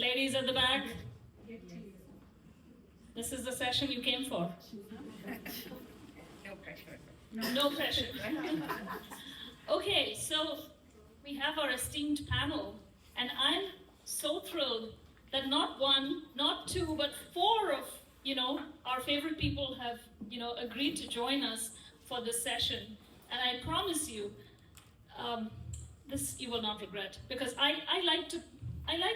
Ladies at the back, this is the session you came for. No pressure. No pressure. Okay, so we have our esteemed panel, and I'm so thrilled that not one, not two, but four of our favorite people have agreed to join us for this session. And I promise you, this you will not regret, because I like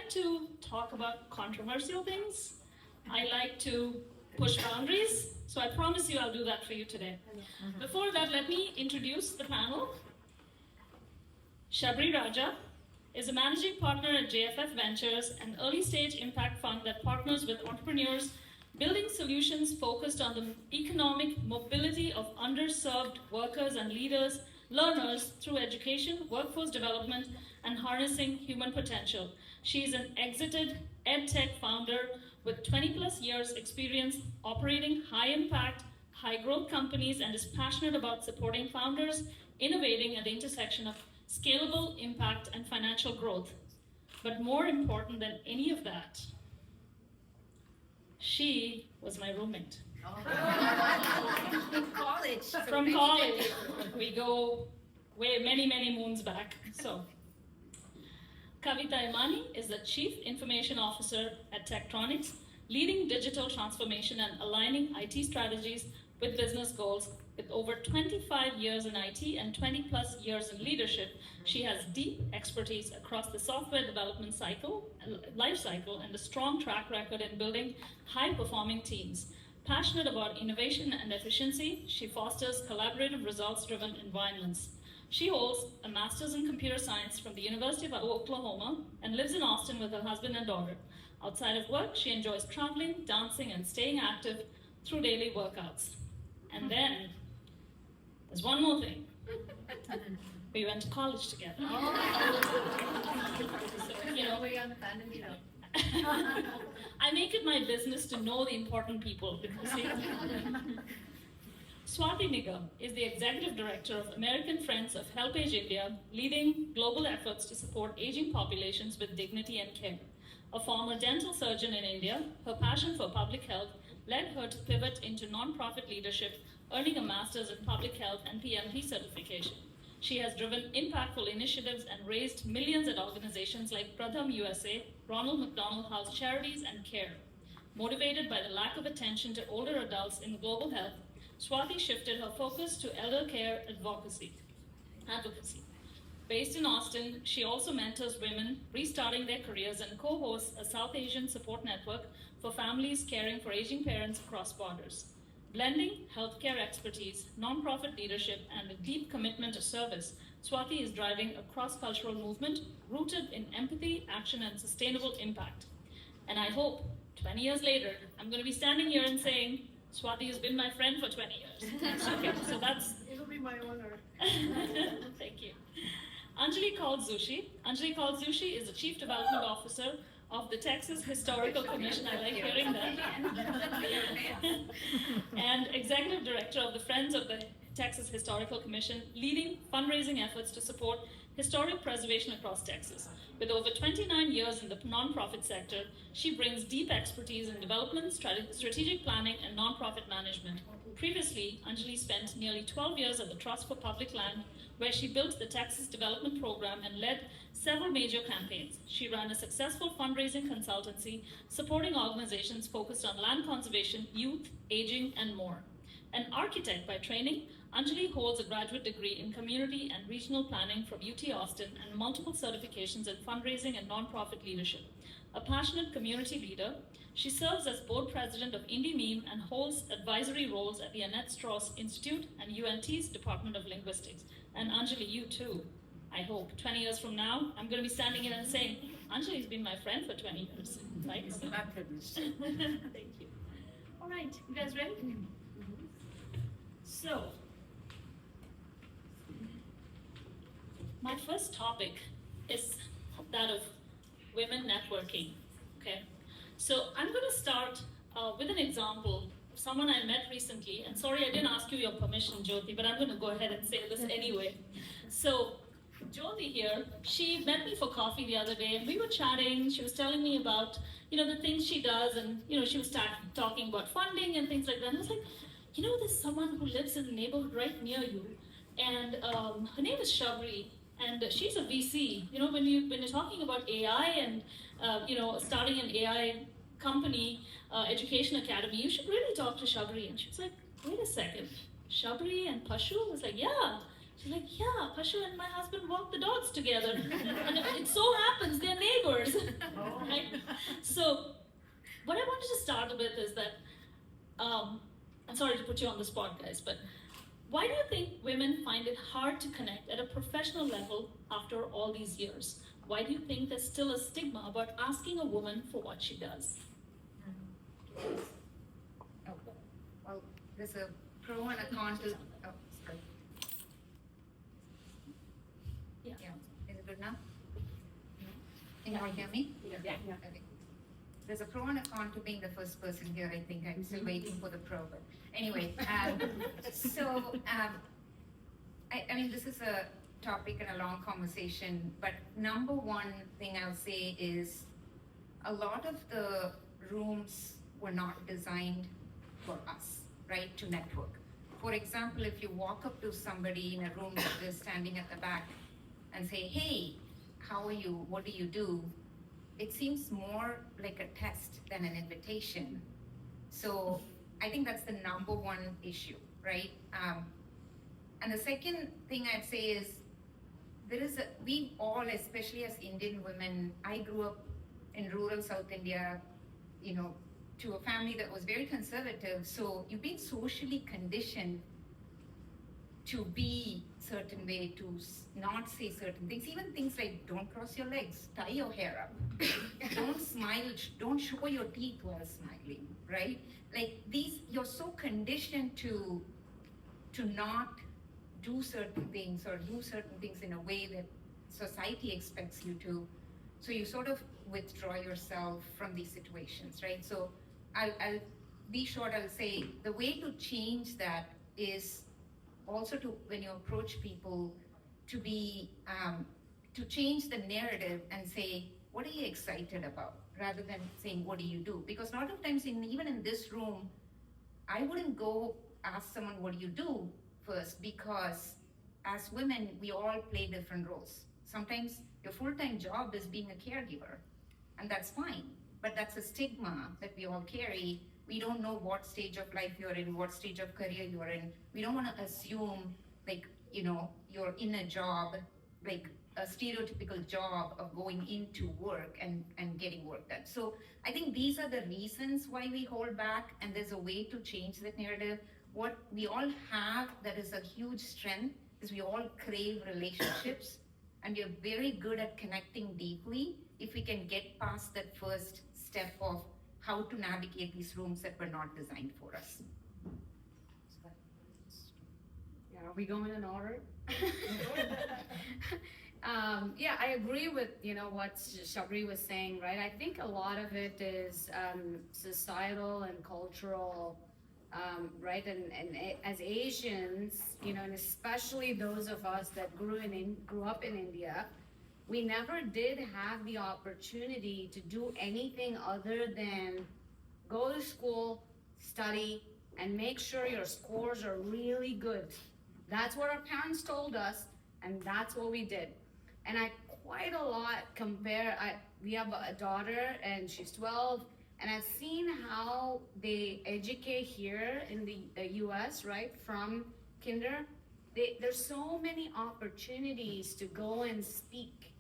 to talk about controversial things. I like to push boundaries. So I promise you I'll do that for you today. Before that, let me introduce the panel. Sabari Raja is a managing partner at JFF Ventures, an early-stage impact fund that partners with entrepreneurs, building solutions focused on the economic mobility of underserved workers and learners through education, workforce development, and harnessing human potential. She is an exited EdTech founder with 20+ years experience operating high-impact, high-growth companies, and is passionate about supporting founders innovating at the intersection of scalable impact and financial growth. But more important than any of that, she was my roommate. From college. We go way many moons back. So, Kavitha Imani is the Chief Information Officer at Tektronix, leading digital transformation and aligning IT strategies with business goals. With over 25 years in IT and 20+ years in leadership, she has deep expertise across the software development life cycle, and a strong track record in building high-performing teams. Passionate about innovation and efficiency, she fosters collaborative, results-driven environments. She holds a master's in computer science from the University of Oklahoma and lives in Austin with her husband and daughter. Outside of work, she enjoys traveling, dancing, and staying active through daily workouts. And then, there's one more thing. We went to college together. So, we're on the family now. I make it my business to know the important people. Swati Nigam is the Executive Director of American Friends of HelpAge India, leading global efforts to support aging populations with dignity and care. A former dental surgeon in India, her passion for public health led her to pivot into nonprofit leadership, earning a master's in public health and PMP certification. She has driven impactful initiatives and raised millions at organizations like Pratham USA, Ronald McDonald House Charities, and CARE. Motivated by the lack of attention to older adults in global health, Swati shifted her focus to elder care advocacy. Based in Austin, she also mentors women restarting their careers and co-hosts a South Asian support network for families caring for aging parents across borders. Blending healthcare expertise, nonprofit leadership, and a deep commitment to service, Swati is driving a cross-cultural movement rooted in empathy, action, and sustainable impact. And I hope 20 years later, I'm going to be standing here and saying, Swati has been my friend for 20 years. Okay, so that's... It'll be my honor. Thank you. Anjali Kaul Zutshi. Anjali Kaul Zutshi is the Chief Development Officer of the Texas Historical Commission. I like hearing that. And Executive Director of the Friends of the Texas Historical Commission, leading fundraising efforts to support historic preservation across Texas. With over 29 years in the nonprofit sector, she brings deep expertise in development, strategic planning, and nonprofit management. Previously, Anjali spent nearly 12 years at the Trust for Public Land, where she built the Texas Development Program and led several major campaigns. She ran a successful fundraising consultancy, supporting organizations focused on land conservation, youth, aging, and more. An architect by training, Anjali holds a graduate degree in community and regional planning from UT Austin and multiple certifications in fundraising and nonprofit leadership. A passionate community leader, she serves as board president of Indie Meme and holds advisory roles at the Annette Strauss Institute and UNT's Department of Linguistics. And Anjali, you too, I hope. 20 years from now, I'm going to be standing here and saying, Anjali's been my friend for 20 years. Right? So, thank you. All right, you guys ready? So, my first topic is that of women networking, okay? So I'm going to start with an example of someone I met recently, and sorry I didn't ask you your permission, Jyoti, but I'm going to go ahead and say this anyway. So Jyoti here, she met me for coffee the other day and we were chatting. She was telling me about, the things she does and, she was talking about funding and things like that. And I was like, there's someone who lives in the neighborhood right near you. And her name is Sabari and she's a VC. When you're talking about AI and, starting an AI company, education academy, you should really talk to Sabari. And she was like, wait a second, Sabari and Pashu? I was like, yeah. She's like, yeah, Pashu and my husband walk the dogs together. And it so happens they're neighbors. Right? So, what I wanted to start with is that, I'm sorry to put you on the spot, guys, but why do you think women find it hard to connect at a professional level after all these years? Why do you think there's still a stigma about asking a woman for what she does? Oh, well, there's a pro and a con to. Oh, sorry. Yeah. Is it good now? Can you all hear me? Yeah. Okay. There's a pro and a con to being the first person here. I think I'm still waiting for the pro, but anyway. I mean, this is a topic and a long conversation, but number one thing I'll say is a lot of the rooms were not designed for us, right, to network. For example, if you walk up to somebody in a room that is standing at the back and say, hey, how are you? What do you do? It seems more like a test than an invitation. So I think that's the number one issue, right? And the second thing I'd say is we all, especially as Indian women, I grew up in rural South India, to a family that was very conservative. So you've been socially conditioned to be certain way, to not say certain things, even things like don't cross your legs, tie your hair up, don't smile, don't show your teeth while smiling, right? Like you're so conditioned to not do certain things or do certain things in a way that society expects you to. So you sort of withdraw yourself from these situations, right? So I'll be short, I'll say the way to change that is also to, when you approach people, to be, to change the narrative and say, what are you excited about? Rather than saying, what do you do? Because a lot of times, even in this room, I wouldn't go ask someone, what do you do first? Because as women, we all play different roles. Sometimes your full-time job is being a caregiver, and that's fine. But that's a stigma that we all carry. We don't know what stage of life you're in, what stage of career you're in. We don't want to assume, you're in a job, like a stereotypical job of going into work and getting work done. So I think these are the reasons why we hold back, and there's a way to change that narrative. What we all have that is a huge strength is we all crave relationships, and we're very good at connecting deeply if we can get past that first step of how to navigate these rooms that were not designed for us. Yeah, are we going in order? Yeah, I agree with what Sabari was saying, right? I think a lot of it is societal and cultural, right? And as Asians, and especially those of us that grew up in India, we never did have the opportunity to do anything other than go to school, study, and make sure your scores are really good. That's what our parents told us, and that's what we did. And I quite a lot compare, we have a daughter and she's 12, and I've seen how they educate here in the US, right, from kinder. There's so many opportunities to go and speak,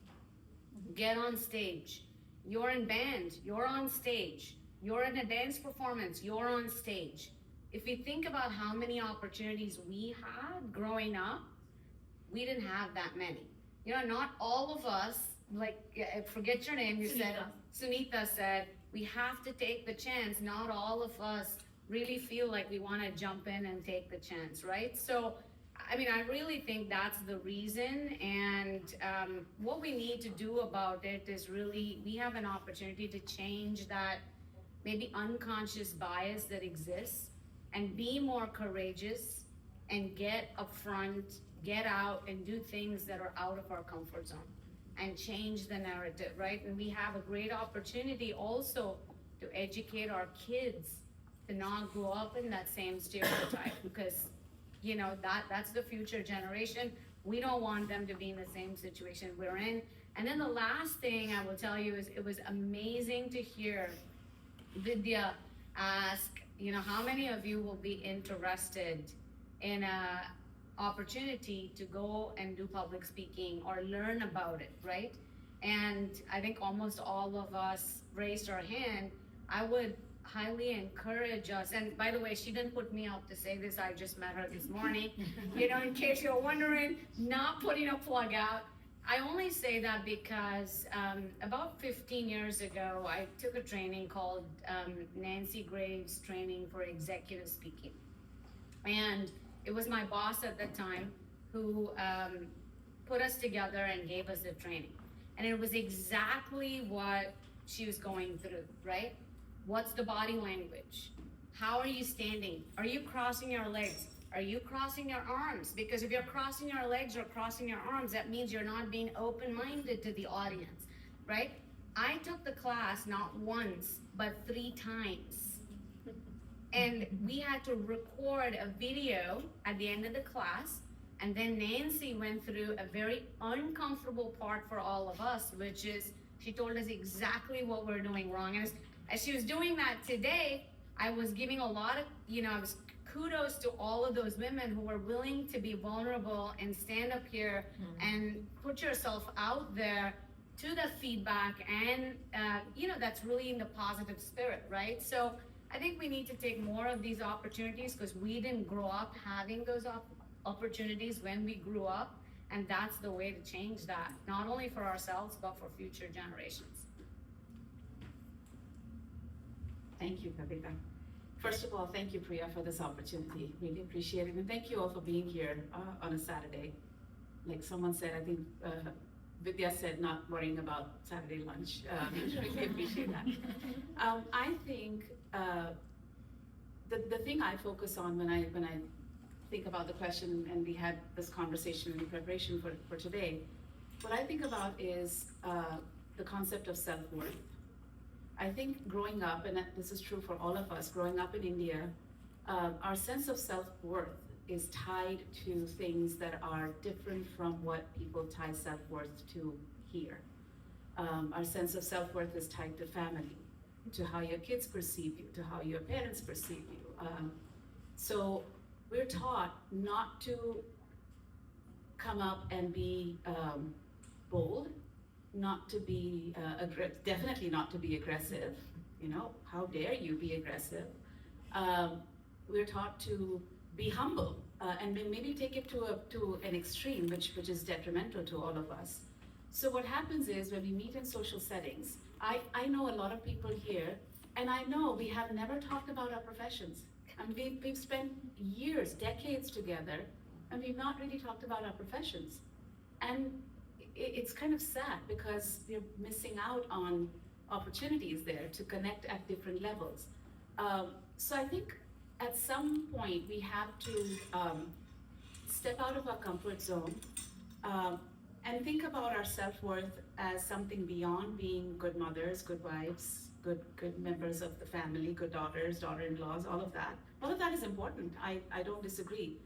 get on stage. You're in band, you're on stage. You're in a dance performance, you're on stage. If we think about how many opportunities we had growing up, we didn't have that many. Not all of us, forget your name, you said, Sunita said, we have to take the chance. Not all of us really feel like we want to jump in and take the chance, right? So, I really think that's the reason, and what we need to do about it is really, we have an opportunity to change that maybe unconscious bias that exists and be more courageous and get upfront, get out and do things that are out of our comfort zone and change the narrative, right? And we have a great opportunity also to educate our kids to not grow up in that same stereotype because, you know, that's the future generation. We don't want them to be in the same situation we're in. And then the last thing I will tell you is it was amazing to hear Vidya ask, you know, how many of you will be interested in a opportunity to go and do public speaking or learn about it, right? And I think almost all of us raised our hand. I would highly encourage us, and by the way, she didn't put me up to say this, I just met her this morning, you know, in case you're wondering, not putting a plug out. I only say that because about 15 years ago, I took a training called Nancy Graves Training for Executive Speaking. And it was my boss at the time who put us together and gave us the training. And it was exactly what she was going through, right? What's the body language? How are you standing? Are you crossing your legs? Are you crossing your arms? Because if you're crossing your legs or crossing your arms, that means you're not being open-minded to the audience, right? I took the class not once, but 3 times. And we had to record a video at the end of the class. And then Nancy went through a very uncomfortable part for all of us, which is she told us exactly what we're doing wrong. And as she was doing that today, I was giving a lot of, you know, I was kudos to all of those women who were willing to be vulnerable and stand up here and put yourself out there to the feedback. And, you know, that's really in the positive spirit, right? So I think we need to take more of these opportunities because we didn't grow up having those opportunities when we grew up. And that's the way to change that, not only for ourselves, but for future generations. Thank you, Kavitha. First of all, thank you, Priya, for this opportunity. Really appreciate it. And thank you all for being here on a Saturday. Like someone said, I think Vidya said, not worrying about Saturday lunch. Really appreciate that. I think the thing I focus on when I think about the question, and we had this conversation in preparation for today, what I think about is the concept of self-worth. I think growing up, and this is true for all of us, growing up in India, our sense of self-worth is tied to things that are different from what people tie self-worth to here. Our sense of self-worth is tied to family, to how your kids perceive you, to how your parents perceive you. So we're taught not to come up and be bold, not to be definitely not to be aggressive. You know, how dare you be aggressive? We're taught to be humble and maybe take it to an extreme, which is detrimental to all of us. So what happens is when we meet in social settings, I know a lot of people here, and I know we have never talked about our professions. And we've spent years, decades together, and we've not really talked about our professions. And it's kind of sad because we're missing out on opportunities there to connect at different levels. So I think at some point we have to step out of our comfort zone and think about our self-worth as something beyond being good mothers, good wives, good members of the family, good daughters, daughter-in-laws, all of that. All of that is important. I don't disagree.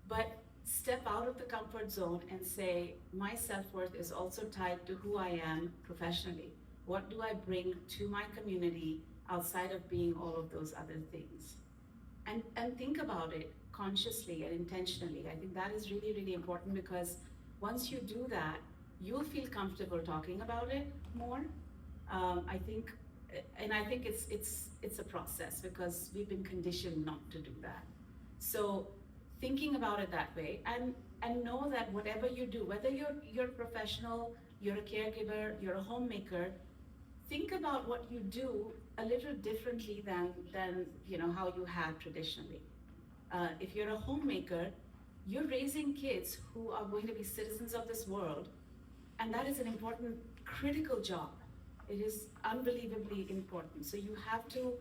But step out of the comfort zone and say, my self-worth is also tied to who I am professionally. What do I bring to my community outside of being all of those other things? And think about it consciously and intentionally. I think that is really, really important because once you do that, you'll feel comfortable talking about it more. I think it's a process because we've been conditioned not to do that. So thinking about it that way and know that whatever you do, whether you're a professional, you're a caregiver, you're a homemaker, think about what you do a little differently than you know how you have traditionally. If you're a homemaker, you're raising kids who are going to be citizens of this world, and that is an important, critical job. It is unbelievably important. So you have to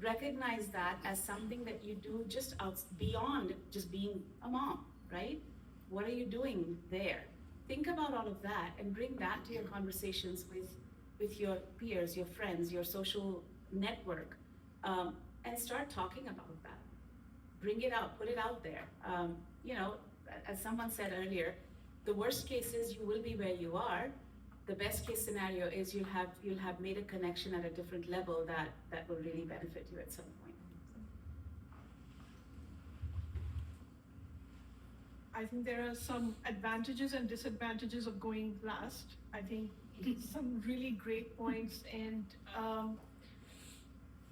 recognize that as something that you do just beyond just being a mom, right? What are you doing there? Think about all of that and bring that to your conversations with your peers, your friends, your social network, and start talking about that. Bring it out, put it out there. You know, as someone said earlier, the worst case is you will be where you are. The best case scenario is you'll have made a connection at a different level that will really benefit you at some point. I think there are some advantages and disadvantages of going last. I think some really great points, and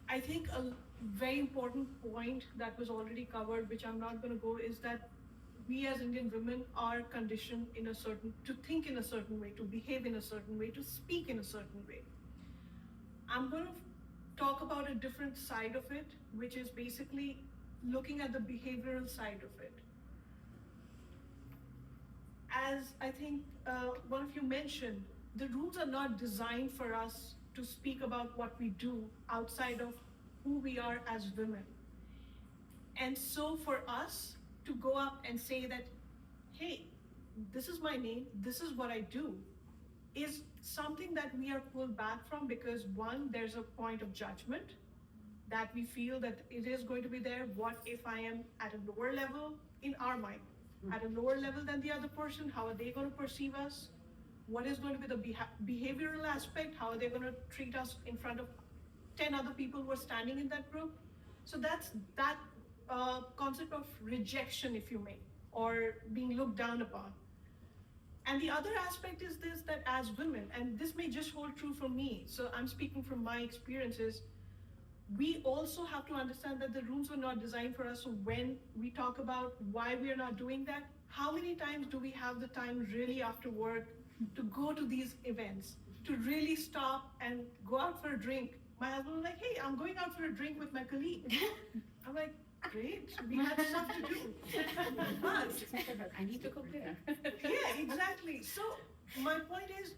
I think a very important point that was already covered, which I'm not going to go, is that we as Indian women are conditioned to think in a certain way, to behave in a certain way, to speak in a certain way. I'm going to talk about a different side of it, which is basically looking at the behavioral side of it. As I think one of you mentioned, the rules are not designed for us to speak about what we do outside of who we are as women. And so for us to go up and say that, hey, this is my name, this is what I do, is something that we are pulled back from because one, there's a point of judgment that we feel that it is going to be there. What if I am at a lower level in our mind? At a lower level than the other person, how are they going to perceive us? What is going to be the behavioral aspect? How are they going to treat us in front of 10 other people who are standing in that group? So that's that concept of rejection, if you may, or being looked down upon. And the other aspect is this, that as women, and this may just hold true for me, so I'm speaking from my experiences, we also have to understand that the rooms were not designed for us. So when we talk about why we are not doing that, how many times do we have the time really after work to go to these events, to really stop and go out for a drink? My husband was like, hey, I'm going out for a drink with my colleague. I'm like, great, we have stuff to do. But I need to go there. yeah, exactly. So my point is,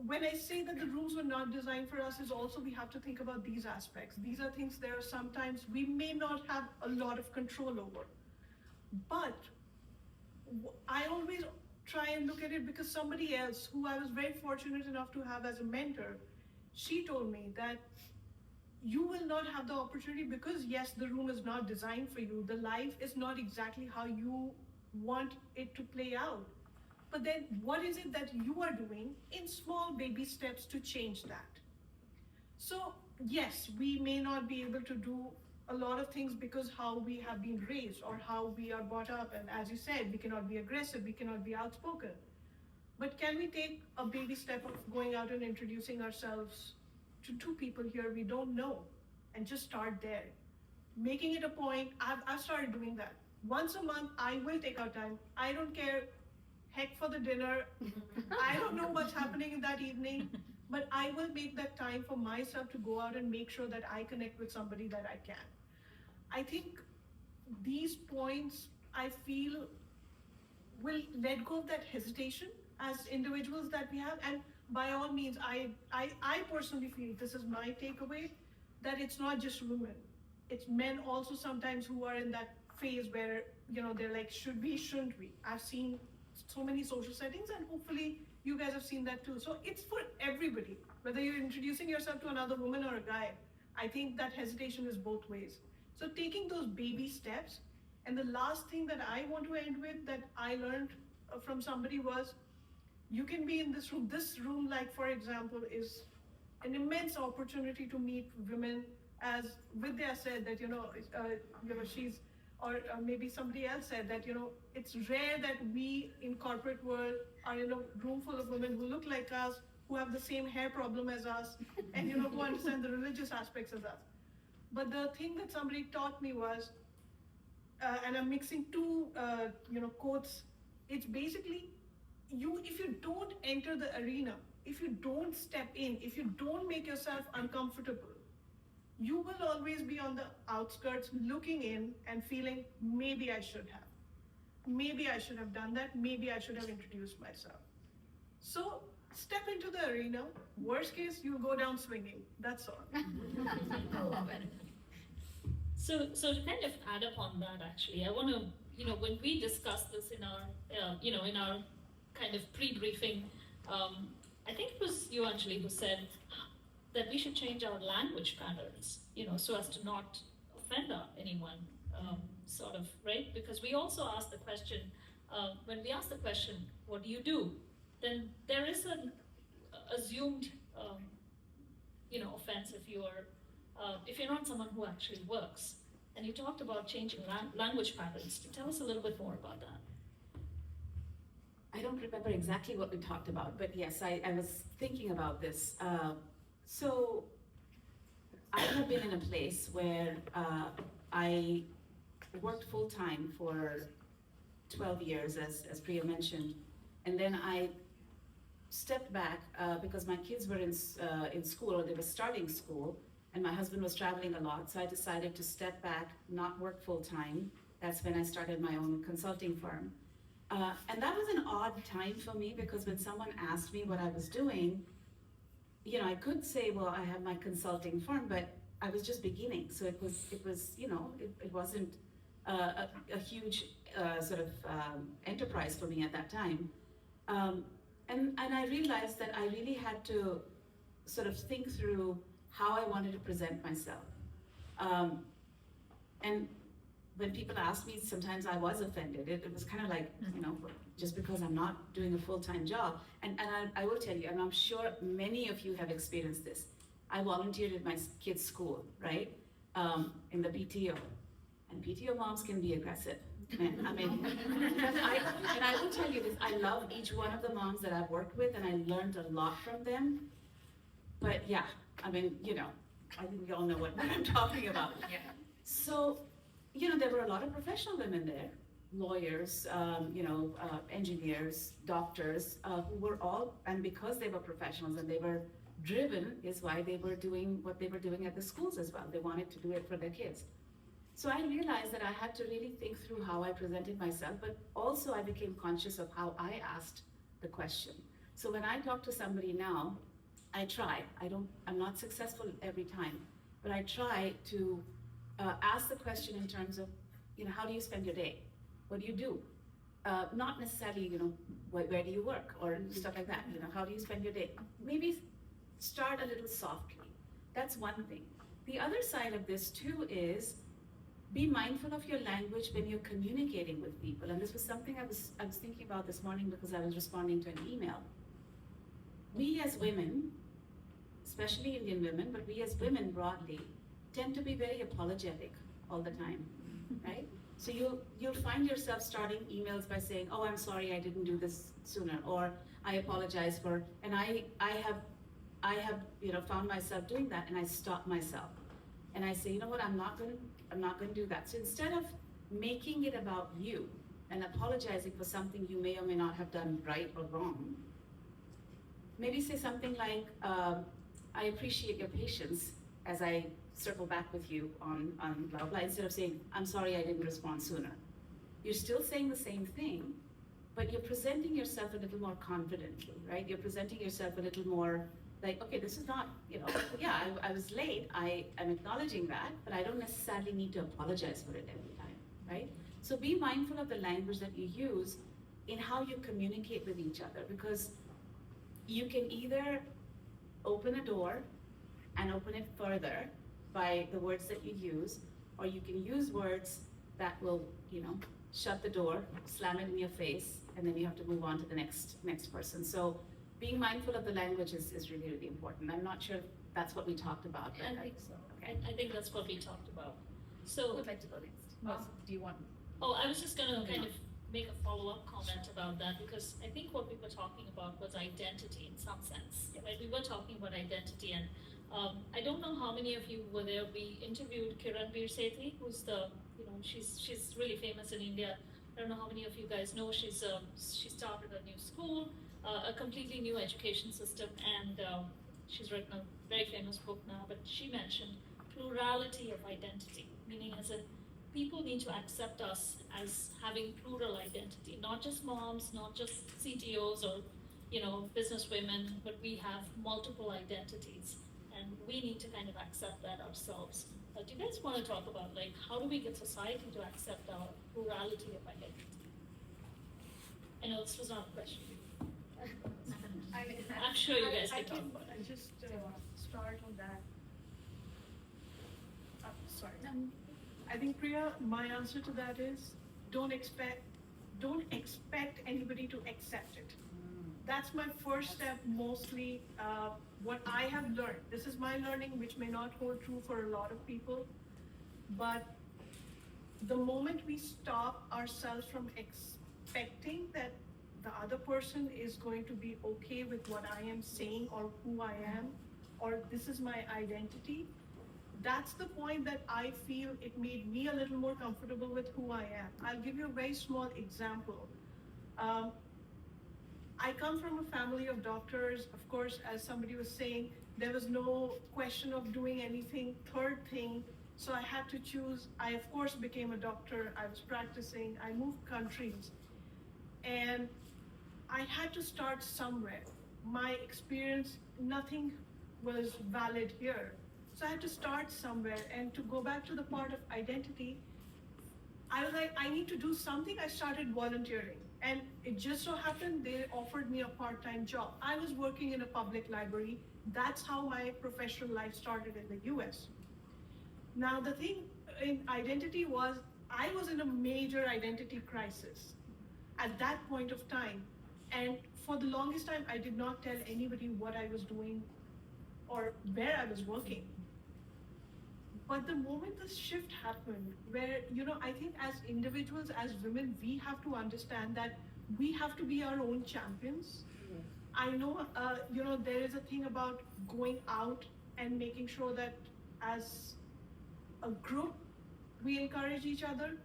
when I say that the rules were not designed for us, is also we have to think about these aspects. These are things there are sometimes we may not have a lot of control over. But I always try and look at it because somebody else who I was very fortunate enough to have as a mentor, she told me that you will not have the opportunity because yes, the room is not designed for you. The life is not exactly how you want it to play out. But then what is it that you are doing in small baby steps to change that? So yes, we may not be able to do a lot of things because how we have been raised or how we are brought up. And as you said, we cannot be aggressive, we cannot be outspoken. But can we take a baby step of going out and introducing ourselves to two people here we don't know and just start there? Making it a point, I've started doing that. Once a month, I will take out time. I don't care, heck for the dinner. I don't know what's happening in that evening, but I will make that time for myself to go out and make sure that I connect with somebody that I can. I think these points, I feel, will let go of that hesitation as individuals that we have. And by all means, I personally feel, this is my takeaway, that it's not just women. It's men also sometimes who are in that phase where, you know, they're like, should we, shouldn't we? I've seen so many social settings, and hopefully you guys have seen that too. So it's for everybody, whether you're introducing yourself to another woman or a guy. I think that hesitation is both ways. So taking those baby steps. And the last thing that I want to end with that I learned from somebody was, you can be in this room. This room, like for example, is an immense opportunity to meet women. As Vidya said that, she's, or maybe somebody else said that, it's rare that we in corporate world are in a room full of women who look like us, who have the same hair problem as us, and who understand the religious aspects as us. But the thing that somebody taught me was, and I'm mixing two, quotes. It's basically, if you don't enter the arena, if you don't step in, if you don't make yourself uncomfortable, you will always be on the outskirts looking in and feeling, maybe I should have. Maybe I should have done that. Maybe I should have introduced myself. So step into the arena. Worst case, you'll go down swinging. That's all. I love it. So to kind of add up on that, actually, I want to, when we discussed this in our, in our kind of pre-briefing, I think it was you, Anjali, who said that we should change our language patterns, so as to not offend anyone, sort of, right? Because we also ask the question, when we ask the question, what do you do? Then there is an assumed, offense if you're not someone who actually works. And you talked about changing language patterns. Tell us a little bit more about that. I don't remember exactly what we talked about, but yes, I was thinking about this. So I have been in a place where I worked full time for 12 years, as Priya mentioned, and then I stepped back because my kids were in school, or they were starting school, and my husband was traveling a lot, so I decided to step back, not work full time. That's when I started my own consulting firm. And that was an odd time for me, because when someone asked me what I was doing, I could say, well, I have my consulting firm, but I was just beginning. So it wasn't a huge sort of enterprise for me at that time. And I realized that I really had to sort of think through how I wanted to present myself. And when people asked me, sometimes I was offended. It was kind of like, just because I'm not doing a full-time job. And I will tell you, and I'm sure many of you have experienced this. I volunteered at my kids' school, right? In the PTO. And PTO moms can be aggressive. And I will tell you this, I love each one of the moms that I've worked with, and I learned a lot from them. But yeah, I think we all know what I'm talking about. Yeah. So, there were a lot of professional women there, lawyers, engineers, doctors, who were all, and because they were professionals and they were driven, is why they were doing what they were doing at the schools as well. They wanted to do it for their kids. So I realized that I had to really think through how I presented myself, but also I became conscious of how I asked the question. So when I talk to somebody now, I try. I'm not successful every time, but I try to ask the question in terms of, how do you spend your day? What do you do? Not necessarily, where do you work or stuff like that. How do you spend your day? Maybe start a little softly. That's one thing. The other side of this too is be mindful of your language when you're communicating with people. And this was something I was thinking about this morning because I was responding to an email. We as women, especially Indian women, but we as women broadly, tend to be very apologetic all the time, right? So you'll find yourself starting emails by saying, oh, I'm sorry, I didn't do this sooner, or I apologize for, and I have found myself doing that, and I stop myself. And I say, you know what, I'm not going to do that. So instead of making it about you and apologizing for something you may or may not have done right or wrong, maybe say something like, I appreciate your patience as I circle back with you on blah, blah, instead of saying, I'm sorry I didn't respond sooner. You're still saying the same thing, but you're presenting yourself a little more confidently, right? You're presenting yourself a little more like, okay, this is not, yeah, I was late, I am acknowledging that, but I don't necessarily need to apologize for it every time, right? So be mindful of the language that you use in how you communicate with each other, because you can either open a door and open it further by the words that you use, or you can use words that will, shut the door, slam it in your face, and then you have to move on to the next person. So being mindful of the language is really, really important. I'm not sure if that's what we talked about. I think so. Okay. I think that's what we talked about. So, Who would like to go next? Do you want? oh, I was just gonna kind of make a follow-up comment about that, because I think what we were talking about was identity in some sense, right? We were talking about identity, and I don't know how many of you were there. We interviewed Kiran Bir Sethi, who's she's really famous in India. I don't know how many of you guys know. She started a new school, a completely new education system, and she's written a very famous book now. But she mentioned plurality of identity, meaning as in people need to accept us as having plural identity, not just moms, not just CTOs or business women, but we have multiple identities, and we need to kind of accept that ourselves. Do you guys want to talk about like how do we get society to accept our plurality of identity? I know this was not a question. I'm sure you guys can talk about it. I just start on that. Sorry. I think Priya, my answer to that is don't expect anybody to accept it. That's my first step. Mostly, what I have learned. This is my learning, which may not hold true for a lot of people, but the moment we stop ourselves from expecting that the other person is going to be okay with what I am saying or who I am, or this is my identity, that's the point that I feel it made me a little more comfortable with who I am. I'll give you a very small example. I come from a family of doctors. Of course, as somebody was saying, there was no question of doing anything. Third thing, so I had to choose. I, of course, became a doctor. I was practicing. I moved countries. And I had to start somewhere. My experience, nothing was valid here. So I had to start somewhere. And to go back to the part of identity, I was like, I need to do something. I started volunteering. And it just so happened they offered me a part-time job. I was working in a public library. That's how my professional life started in the US. Now, the thing in identity was, I was in a major identity crisis at that point of time. And for the longest time, I did not tell anybody what I was doing or where I was working. But the moment this shift happened, where, I think as individuals, as women, we have to understand that we have to be our own champions. I know, there is a thing about going out and making sure that as a group, we encourage each other.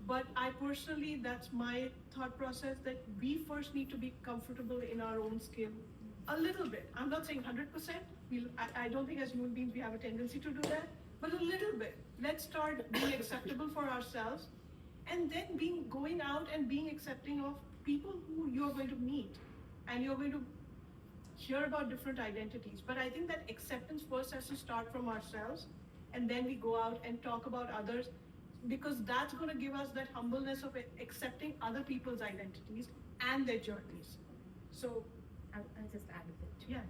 But I personally, that's my thought process, that we first need to be comfortable in our own skin a little bit. I'm not saying 100%. I don't think as human beings we have a tendency to do that, but a little bit. Let's start being acceptable for ourselves, and then going out and being accepting of people who you're going to meet, and you're going to hear about different identities. But I think that acceptance first has to start from ourselves, and then we go out and talk about others, because that's going to give us that humbleness of accepting other people's identities and their journeys. So I'll just add a bit. yeah.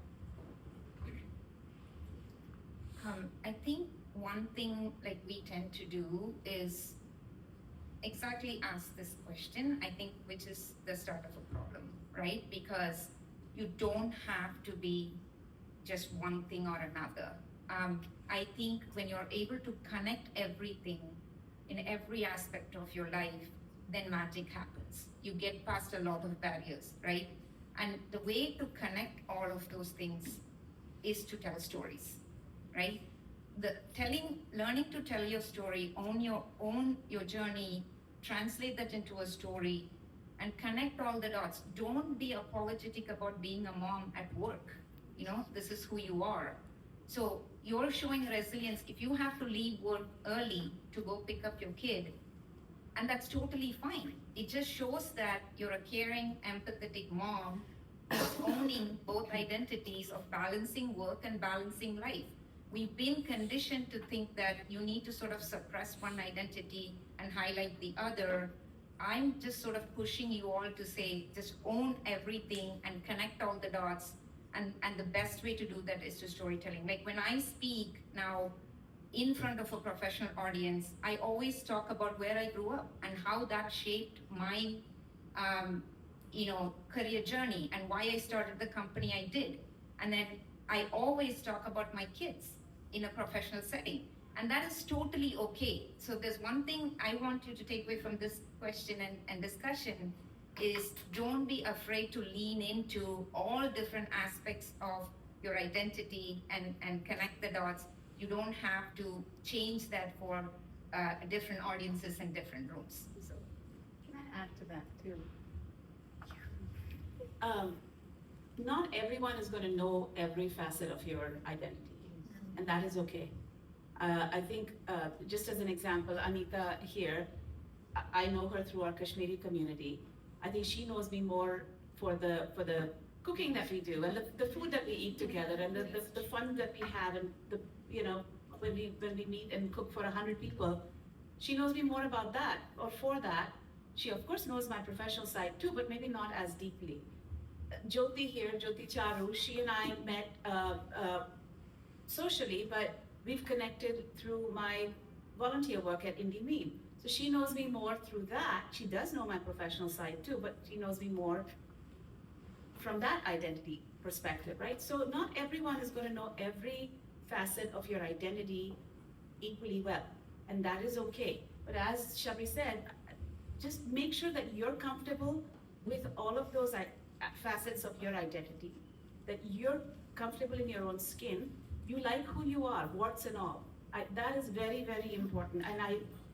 I think one thing like we tend to do is exactly ask this question, I think, which is the start of a problem, right? Because you don't have to be just one thing or another. I think when you're able to connect everything in every aspect of your life, then magic happens. You get past a lot of barriers, right? And the way to connect all of those things is to tell stories, right? Learning to tell your story, own your journey, translate that into a story, and connect all the dots. Don't be apologetic about being a mom at work. This is who you are. So you're showing resilience. If you have to leave work early to go pick up your kid, and that's totally fine. It just shows that you're a caring, empathetic mom who's owning both identities of balancing work and balancing life. We've been conditioned to think that you need to sort of suppress one identity and highlight the other. I'm just sort of pushing you all to say, just own everything and connect all the dots. And the best way to do that is to storytelling. Like when I speak now in front of a professional audience, I always talk about where I grew up and how that shaped my, career journey and why I started the company I did. And then I always talk about my kids in a professional setting. And that is totally okay. So there's one thing I want you to take away from this question and discussion is don't be afraid to lean into all different aspects of your identity and connect the dots. You don't have to change that for different audiences and different rooms. So, can I add to that too? Not everyone is going to know every facet of your identity, and that is okay. I think, just as an example, Anita here, I know her through our Kashmiri community. I think she knows me more for the cooking that we do and the food that we eat together and the fun that we have and when we meet and cook for 100 people, she knows me more about that or for that. She of course knows my professional side too, but maybe not as deeply. Jyoti here, Jyoti Charu, she and I met socially, but we've connected through my volunteer work at Indie Meme. So she knows me more through that. She does know my professional side too, but she knows me more from that identity perspective, right? So not everyone is going to know every facet of your identity equally well, and that is okay. But as Shabri said, just make sure that you're comfortable with all of those facets of your identity, that you're comfortable in your own skin, you like who you are, warts and all. That is very, very important. And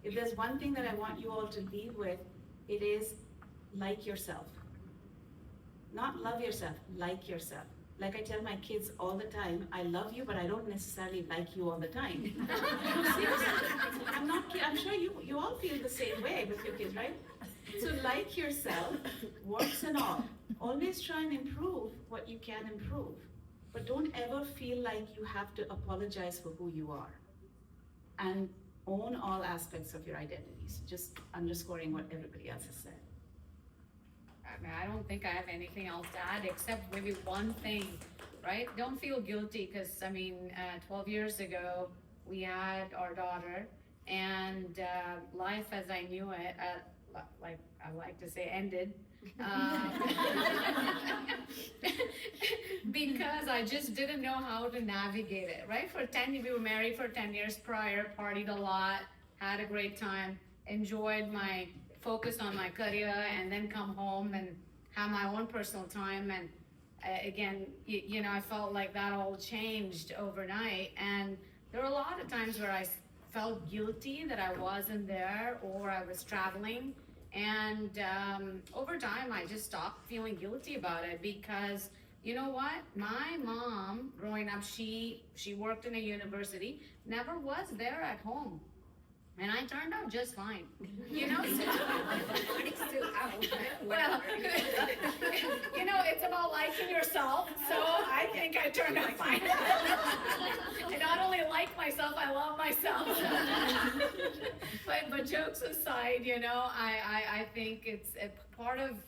if there's one thing that I want you all to leave with, it is like yourself. Not love yourself, like yourself. Like I tell my kids all the time, I love you, but I don't necessarily like you all the time. No, seriously. I'm sure you all feel the same way with your kids, right? So like yourself, warts and all. Always try and improve what you can improve. But don't ever feel like you have to apologize for who you are. And own all aspects of your identities. Just underscoring what everybody else has said. I mean, I don't think I have anything else to add except maybe one thing, right? Don't feel guilty because, 12 years ago, we had our daughter, and life as I knew it, like I like to say, ended. Because I just didn't know how to navigate it, right? We were married for 10 years prior, partied a lot, had a great time, enjoyed my focus on my career, and then come home and have my own personal time. And again, I felt like that all changed overnight. And there were a lot of times where I felt guilty that I wasn't there or I was traveling. And over time, I just stopped feeling guilty about it because, you know what? My mom, growing up, she worked in a university, never was there at home. And I turned out just fine, well, it's about liking yourself, so I think I turned out fine. I not only like myself, I love myself. But jokes aside, I think it's a part of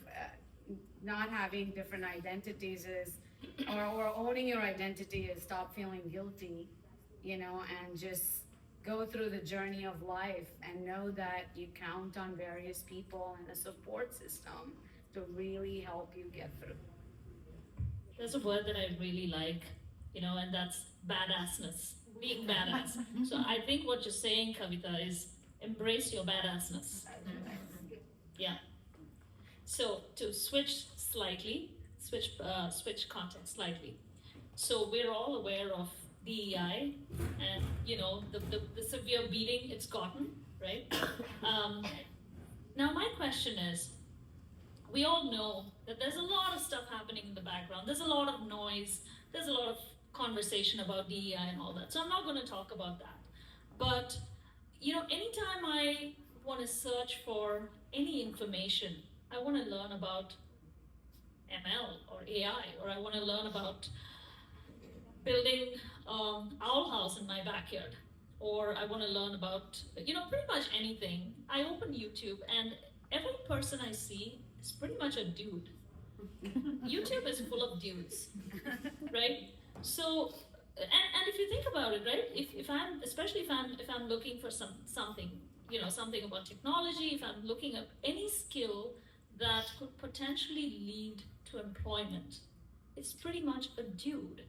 not having different identities is, or owning your identity is stop feeling guilty, and just go through the journey of life and know that you count on various people and a support system to really help you get through. There's a word that I really like, and that's badassness, being badass. So I think what you're saying, Kavitha, is embrace your badassness. Yeah. So to switch context slightly. So we're all aware of DEI and the severe beating it's gotten, right? Now my question is, we all know that there's a lot of stuff happening in the background. There's a lot of noise. There's a lot of conversation about DEI and all that. So I'm not going to talk about that. But anytime I want to search for any information, I want to learn about ML or AI, or I want to learn about building owl house in my backyard, or I want to learn about pretty much anything. I open YouTube and every person I see is pretty much a dude. YouTube is full of dudes, right? So and if you think about it, right, if I'm looking for something about technology, if I'm looking at any skill that could potentially lead to employment, it's pretty much a dude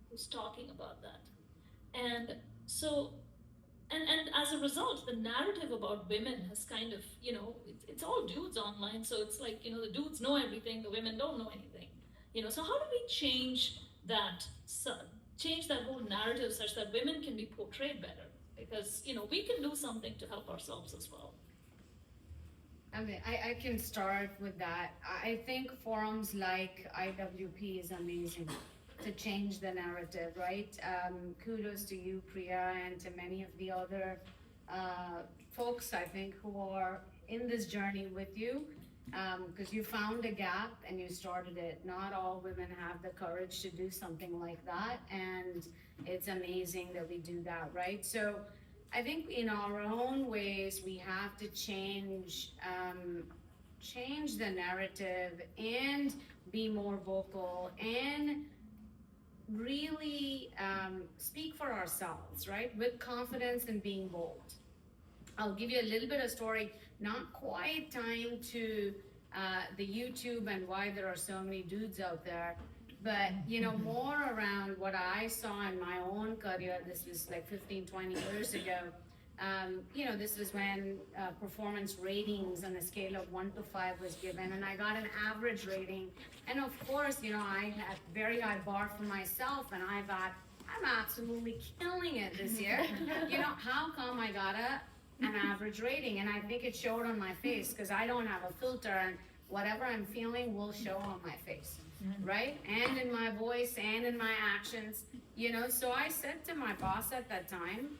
who's talking about that. And so, and as a result, the narrative about women has kind of, it's all dudes online, so it's like, the dudes know everything, the women don't know anything. So how do we change that whole narrative such that women can be portrayed better? Because, we can do something to help ourselves as well. I can start with that. I think forums like IWP is amazing to change the narrative, right? Kudos to you, Priya, and to many of the other folks, I think, who are in this journey with you. because you found a gap and you started it. Not all women have the courage to do something like that, and it's amazing that we do that, right? So I think in our own ways, we have to change the narrative and be more vocal and really speak for ourselves, right? With confidence and being bold. I'll give you a little bit of story, not quite tying to the YouTube and why there are so many dudes out there, but more around what I saw in my own career. This was like 15, 20 years ago. This was when performance ratings on a scale of 1 to 5 was given, and I got an average rating. And of course, I had very high bar for myself, and I thought, I'm absolutely killing it this year. How come I got an average rating? And I think it showed on my face, because I don't have a filter, and whatever I'm feeling will show on my face, right? And in my voice and in my actions, So I said to my boss at that time,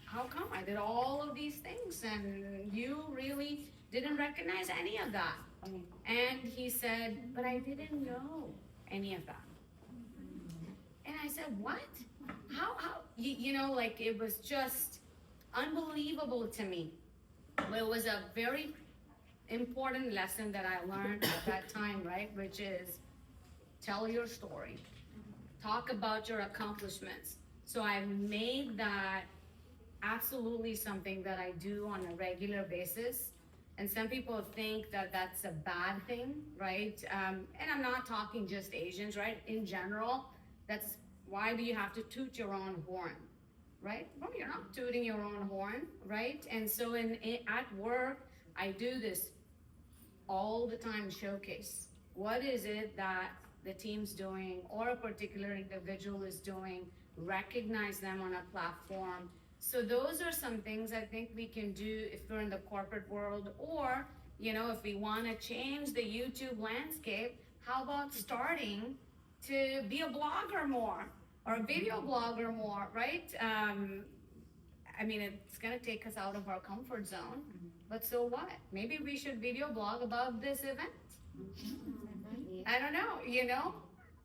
how come I did all of these things and you really didn't recognize any of that? And he said, but I didn't know any of that. And I said, what? How, it was just unbelievable to me. It was a very important lesson that I learned at that time, right? Which is tell your story, talk about your accomplishments. So I've made that absolutely something that I do on a regular basis. And some people think that that's a bad thing, right? And I'm not talking just Asians, right? In general, that's why do you have to toot your own horn, right? Well, you're not tooting your own horn, right? And so at work, I do this all the time, showcase. What is it that the team's doing or a particular individual is doing? Recognize them on a platform. So those are some things I think we can do if we're in the corporate world, or if we want to change the YouTube landscape, how about starting to be a blogger more or a video blogger more, right? It's going to take us out of our comfort zone, but so what? Maybe we should video blog about this event. I don't know,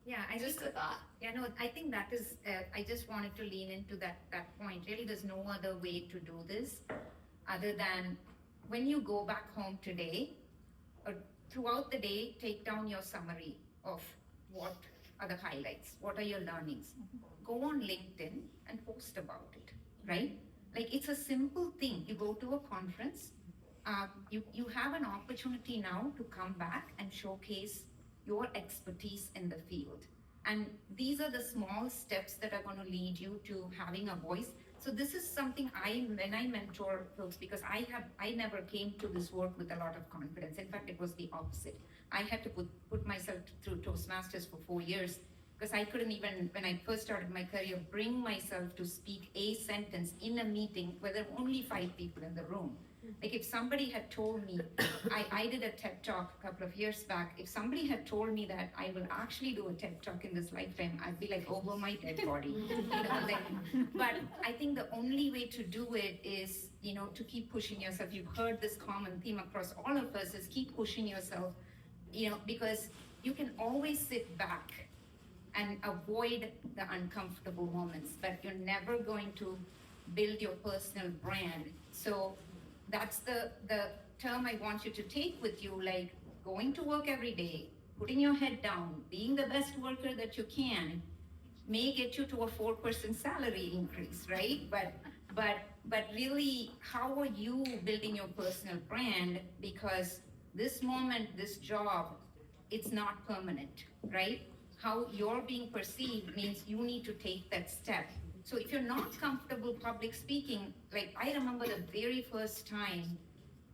Yeah, just a thought. Yeah, no, I think that is, I just wanted to lean into that point. Really, there's no other way to do this other than when you go back home today, or throughout the day, take down your summary of what are the highlights, what are your learnings. Go on LinkedIn and post about it, right? Like, it's a simple thing. You go to a conference, you have an opportunity now to come back and showcase your expertise in the field. And these are the small steps that are going to lead you to having a voice. So this is something when I mentor folks, because I never came to this work with a lot of confidence. In fact, it was the opposite. I had to put myself through Toastmasters for 4 years, because I couldn't even, when I first started my career, bring myself to speak a sentence in a meeting where there were only 5 people in the room. Like, if somebody had told me, I did a TED Talk a couple of years back. If somebody had told me that I will actually do a TED Talk in this lifetime, I'd be like, over my dead body. But I think the only way to do it is, to keep pushing yourself. You've heard this common theme across all of us is keep pushing yourself, because you can always sit back and avoid the uncomfortable moments, but you're never going to build your personal brand. So that's the term I want you to take with you, like going to work every day, putting your head down, being the best worker that you can, may get you to a 4% salary increase, right? But really, how are you building your personal brand? Because this moment, this job, it's not permanent, right? How you're being perceived means you need to take that step. So if you're not comfortable public speaking, like I remember the very first time,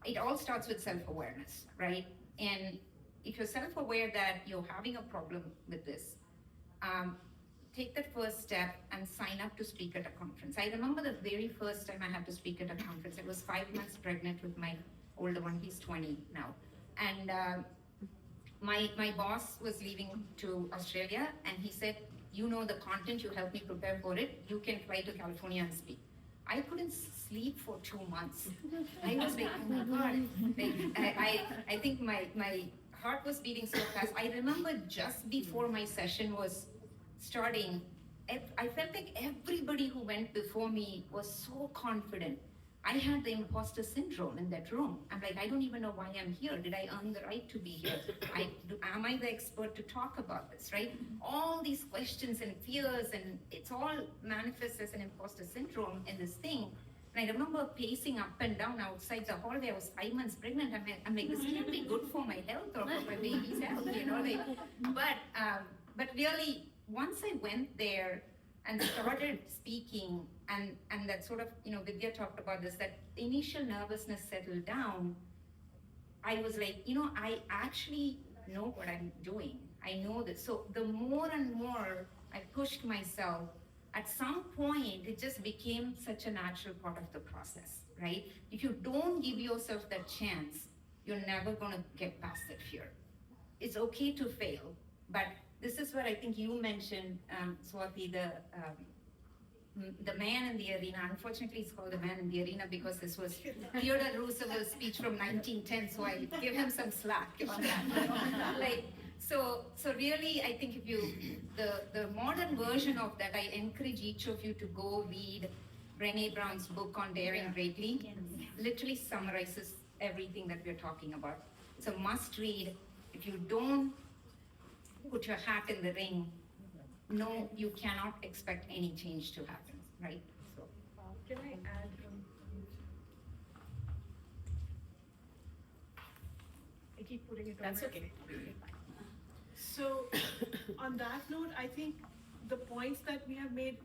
it all starts with self-awareness, right? And if you're self-aware that you're having a problem with this, take that first step and sign up to speak at a conference. I remember the very first time I had to speak at a conference. It was 5 months pregnant with my older one. He's 20 now. And my boss was leaving to Australia, and he said, the content, you helped me prepare for it, you can fly to California and speak. I couldn't sleep for 2 months. I was like, oh my God. Like, I think my heart was beating so fast. I remember just before my session was starting, I felt like everybody who went before me was so confident. I had the imposter syndrome in that room. I'm like, I don't even know why I'm here. Did I earn the right to be here? Am I the expert to talk about this, right? All these questions and fears, and it's all manifests as an imposter syndrome in this thing. And I remember pacing up and down outside the hallway. I was 5 months pregnant. I'm like, this can't be good for my health or for my baby's health, you know? Like, but really, once I went there and started speaking, and that sort of, Vidya talked about this, that initial nervousness settled down, I was like, I actually know what I'm doing. I know this. So the more and more I pushed myself, at some point, it just became such a natural part of the process, right? If you don't give yourself that chance, you're never going to get past that fear. It's okay to fail, but this is what I think you mentioned, Swati, the man in the arena. Unfortunately, it's called the man in the arena because this was Theodore Roosevelt's speech from 1910, so I give him some slack on that. So really, I think the modern version of that, I encourage each of you to go read Brené Brown's book on Daring Greatly. Literally summarizes everything that we're talking about. It's a must read. If you don't put your hat in the ring, no, you cannot expect any change to happen, right? So, can I add? I keep putting it on. That's okay. So, on that note, I think the points that we have made,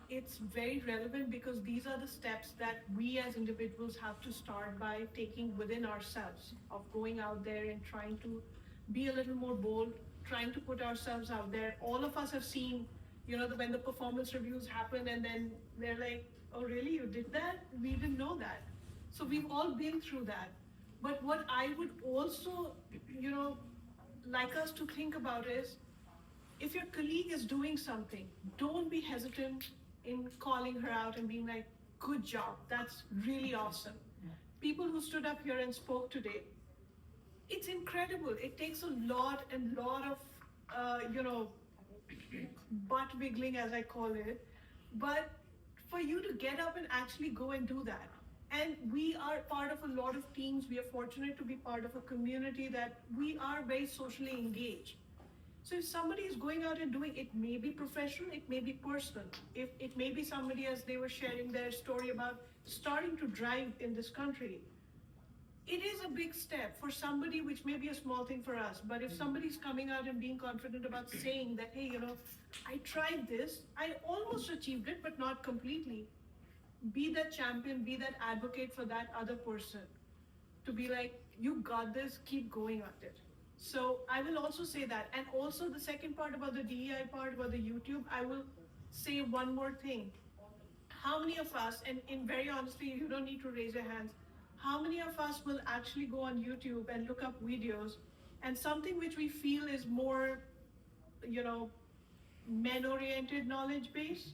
it's very relevant because these are the steps that we as individuals have to start by taking within ourselves, of going out there and trying to be a little more bold, trying to put ourselves out there. All of us have seen, when the performance reviews happen and then they're like, oh really, you did that? We didn't know that. So we've all been through that. But what I would also, like us to think about is, if your colleague is doing something, don't be hesitant in calling her out and being like, good job, that's really awesome. People who stood up here and spoke today, it's incredible. It takes a lot of, butt wiggling, as I call it. But for you to get up and actually go and do that. And we are part of a lot of teams. We are fortunate to be part of a community that we are very socially engaged. So if somebody is going out and doing, it may be professional, it may be personal. If it may be somebody, as they were sharing their story about starting to drive in this country, it is a big step for somebody, which may be a small thing for us. But if somebody's coming out and being confident about saying that, hey, I tried this, I almost achieved it, but not completely. Be that champion, be that advocate for that other person. To be like, you got this, keep going at it. So I will also say that. And also the second part about the DEI part, about the YouTube, I will say one more thing. How many of us, and very honestly, you don't need to raise your hands, how many of us will actually go on YouTube and look up videos and something which we feel is more, men-oriented knowledge base,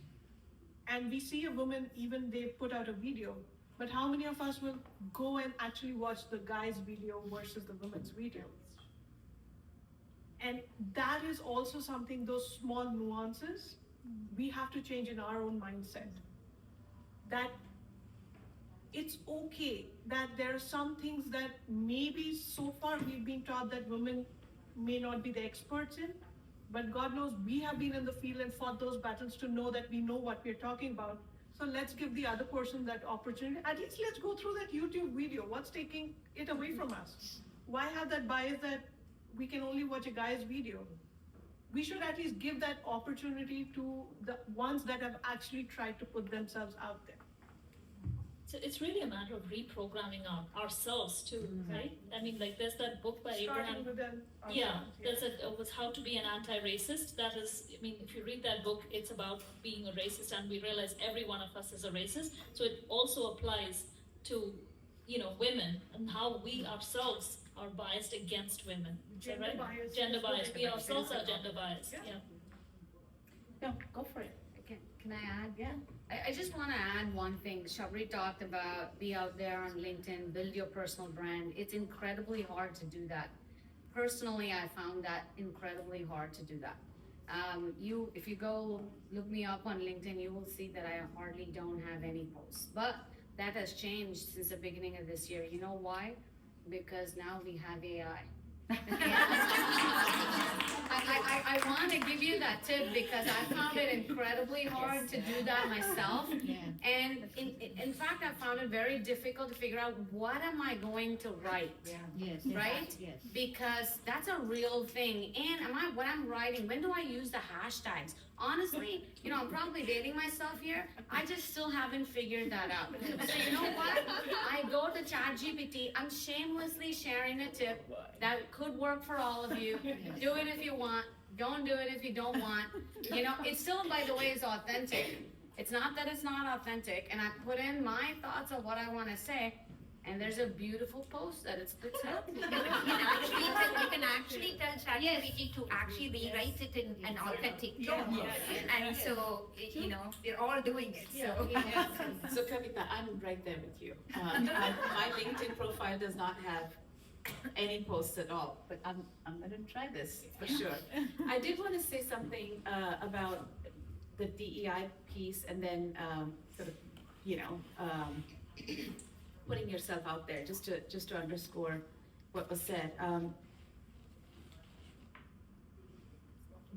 and we see a woman, even they put out a video, but how many of us will go and actually watch the guy's video versus the woman's video? And that is also something, those small nuances, we have to change in our own mindset. That it's okay that there are some things that maybe so far we've been taught that women may not be the experts in, but God knows we have been in the field and fought those battles to know that we know what we're talking about. So let's give the other person that opportunity. At least let's go through that YouTube video. What's taking it away from us? Why have that bias that we can only watch a guy's video? We should at least give that opportunity to the ones that have actually tried to put themselves out there. So it's really a matter of reprogramming ourselves too, right? I mean, like there's that book by Abraham. Starting with them. It was How to Be an Anti-Racist. That is, I mean, if you read that book, it's about being a racist, and we realize every one of us is a racist. So it also applies to, women and how we ourselves are biased against women. Gender bias. Gender bias. We ourselves are gender biased. Yeah. No, go for it. Can I add? Yeah. I just want to add one thing. Shabri talked about be out there on LinkedIn, build your personal brand. It's incredibly hard to do that. Personally, I found that incredibly hard to do that. If you go look me up on LinkedIn, you will see that I hardly don't have any posts. But that has changed since the beginning of this year. You know why? Because now we have AI. I want to give you that tip because I found it incredibly hard to do that myself. And in fact, I found it very difficult to figure out what am I going to write, right? Because that's a real thing. And what I'm writing, when do I use the hashtags? Honestly, I'm probably dating myself here. I just still haven't figured that out. So you know what? I go to ChatGPT. I'm shamelessly sharing a tip that could work for all of you. Do it if you want. Don't do it if you don't want. It still, by the way, is authentic. It's not that it's not authentic. And I put in my thoughts of what I want to say. And there's a beautiful post that it spits out. You can actually tell ChatGPT to actually rewrite it in an authentic tone. And so, we're all doing it. So, So Kavitha, I'm right there with you. My LinkedIn profile does not have any posts at all, but I'm gonna try this for sure. I did want to say something about the DEI piece, and then sort of, putting yourself out there, just to underscore what was said.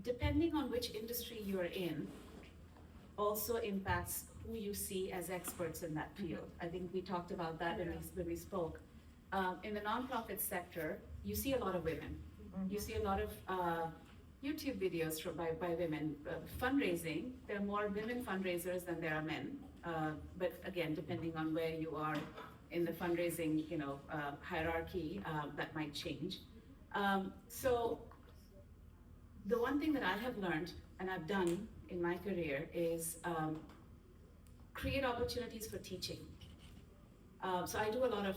Depending on which industry you're in, also impacts who you see as experts in that field. I think we talked about that when we spoke. In the nonprofit sector, you see a lot of women. You see a lot of YouTube videos by women. Fundraising, there are more women fundraisers than there are men. But again, depending on where you are in the fundraising, hierarchy, that might change. So the one thing that I have learned and I've done in my career is create opportunities for teaching. So I do a lot of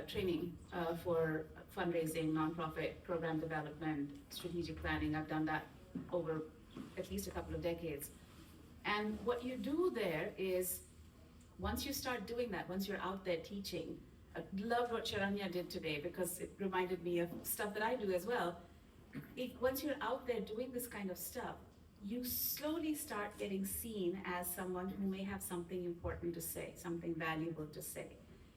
training for fundraising, nonprofit program development, strategic planning. I've done that over at least a couple of decades. And what you do there is, once you start doing that, once you're out there teaching, I loved what Sharanya did today because it reminded me of stuff that I do as well. Once you're out there doing this kind of stuff, you slowly start getting seen as someone who may have something important to say, something valuable to say.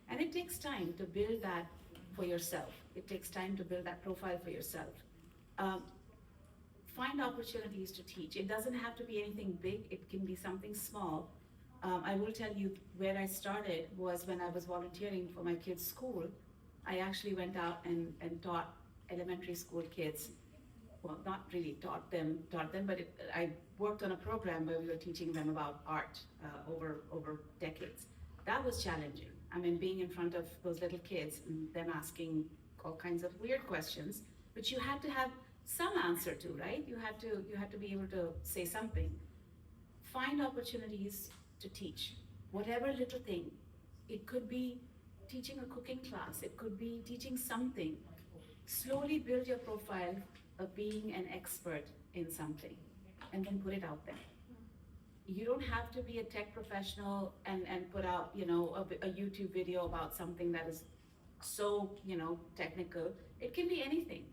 And it takes time to build that for yourself. It takes time to build that profile for yourself. Find opportunities to teach. It doesn't have to be anything big. It can be something small. I will tell you where I started was when I was volunteering for my kids' school. I actually went out and taught elementary school kids. Well, not really taught them, but I worked on a program where we were teaching them about art over decades. That was challenging. I mean, being in front of those little kids and them asking all kinds of weird questions, which you had to have some answer to, right? You had to be able to say something. Find opportunities to teach, whatever little thing. It could be teaching a cooking class. It could be teaching something. Slowly build your profile of being an expert in something, and then put it out there. You don't have to be a tech professional and put out, a YouTube video about something that is so, technical. It can be anything.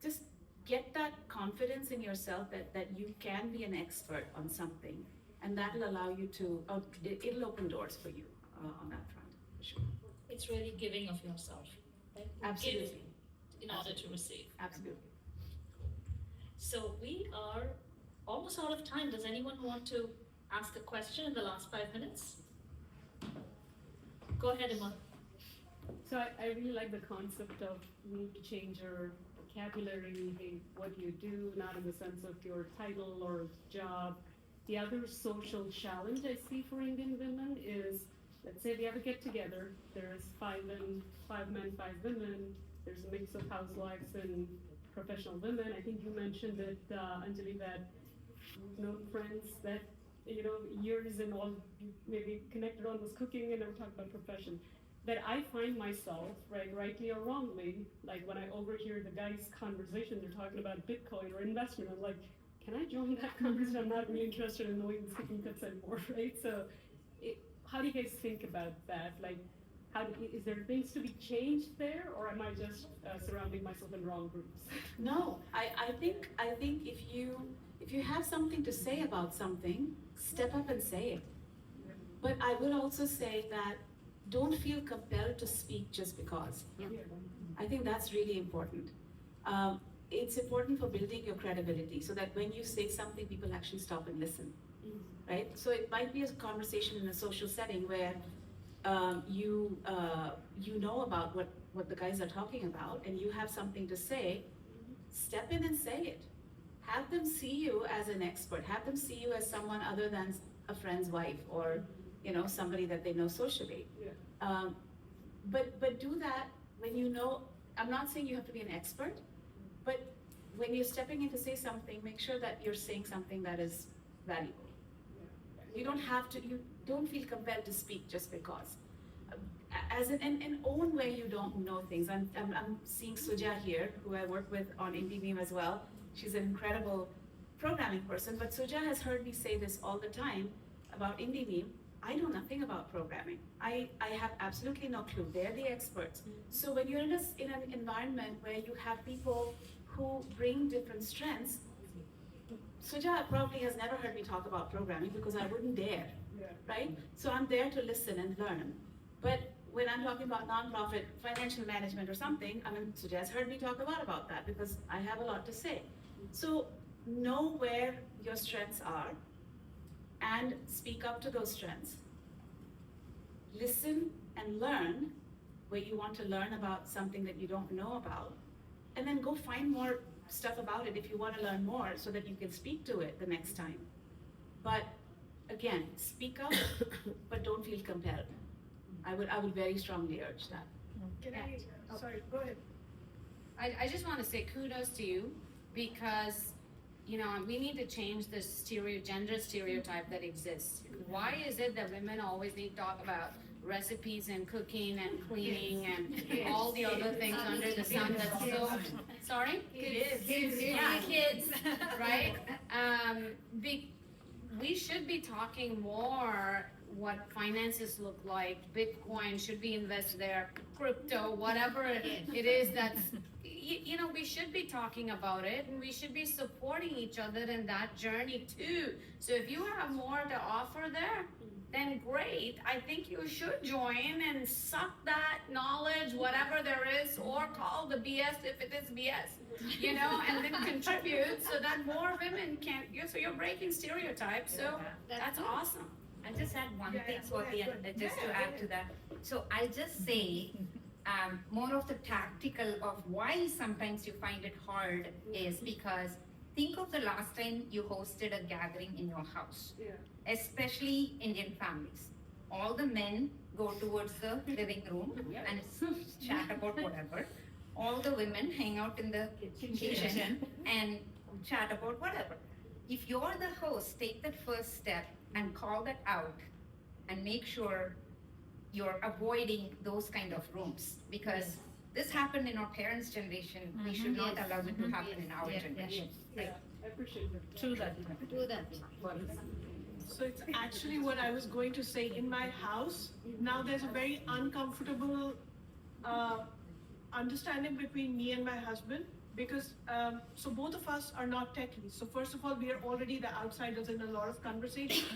Just get that confidence in yourself that you can be an expert on something, and that'll allow you to, it'll open doors for you on that front, for sure. It's really giving of yourself. Right? Absolutely. Give in order to receive. Absolutely. So we are almost out of time. Does anyone want to ask a question in the last 5 minutes? Go ahead, Emma. So I really like the concept of need to change your vocabulary, what you do, not in the sense of your title or job. The other social challenge I see for Indian women is, let's say we have a get together, there's 5 men, 5 women, there's a mix of housewives and professional women. I think you mentioned that, Anjali, that you've known friends that, years and all, maybe connected on was cooking and never talked about profession. That I find myself, right, rightly or wrongly, like when I overhear the guys' conversation, they're talking about Bitcoin or investment, I'm like, can I join that conversation? I'm not really interested in knowing the speaking tips anymore, right? So, how do you guys think about that? Like, is there things to be changed there, or am I just surrounding myself in wrong groups? No, I think if you have something to say about something, step up and say it. But I will also say that don't feel compelled to speak just because. I think that's really important. It's important for building your credibility so that when you say something, people actually stop and listen, right? So it might be a conversation in a social setting where you know about what the guys are talking about and you have something to say. Step in and say it. Have them see you as an expert. Have them see you as someone other than a friend's wife or somebody that they know socially. Yeah. But do that when you know. I'm not saying you have to be an expert, but when you're stepping in to say something, make sure that you're saying something that is valuable. You don't have to. You don't feel compelled to speak just because. As and own where you don't know things. I'm seeing Suja here, who I work with on IndieBeam as well. She's an incredible programming person, but Suja has heard me say this all the time about IndieBeam. I know nothing about programming. I have absolutely no clue. They're the experts. So when you're in an environment where you have people who bring different strengths, Suja probably has never heard me talk about programming because I wouldn't dare, right? So I'm there to listen and learn. But when I'm talking about nonprofit financial management or something, Suja has heard me talk a lot about that because I have a lot to say. So know where your strengths are and speak up to those strengths. Listen and learn where you want to learn about something that you don't know about, and then go find more stuff about it if you want to learn more so that you can speak to it the next time. But again, speak up, but don't feel compelled. I would very strongly urge that. Can I, sorry, go ahead. I just want to say kudos to you because, we need to change this gender stereotype that exists. Why is it that women always need to talk about recipes and cooking and cleaning and all the other things under the sun that's so, sorry? Kids. Yeah, kids, right? We should be talking more what finances look like. Bitcoin, should we invest there? Crypto, whatever it is that's, we should be talking about it and we should be supporting each other in that journey too. So if you have more to offer there, then great. I think you should join and suck that knowledge, whatever there is, or call the BS if it is BS, and then contribute so that more women can, so you're breaking stereotypes. So that's awesome. I'll just add one thing, Swati, just to add to that. So I'll just say, more of the tactical of why sometimes you find it hard is because think of the last time you hosted a gathering in your house, especially Indian families. All the men go towards the living room and chat about whatever. All the women hang out in the kitchen and chat about whatever. If you're the host, take that first step and call that out and make sure you're avoiding those kind of rooms because this happened in our parents' generation. We should not allow it to happen in our generation. Yeah, I appreciate that. True that. So it's actually what I was going to say. In my house, now there's a very uncomfortable understanding between me and my husband because so both of us are not techies. So first of all, we are already the outsiders in a lot of conversation.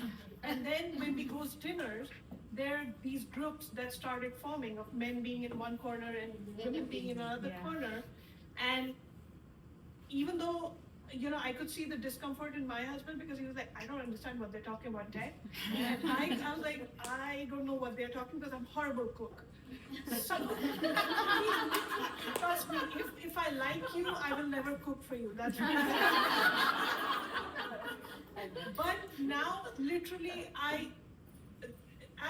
And then when we go to dinners, there are these groups that started forming of men being in one corner and women being in another corner. And even though, I could see the discomfort in my husband because he was like, I don't understand what they're talking about tech. And I was like, I don't know what they're talking because I'm a horrible cook. So, trust me, if I like you, I will never cook for you. That's But now, literally,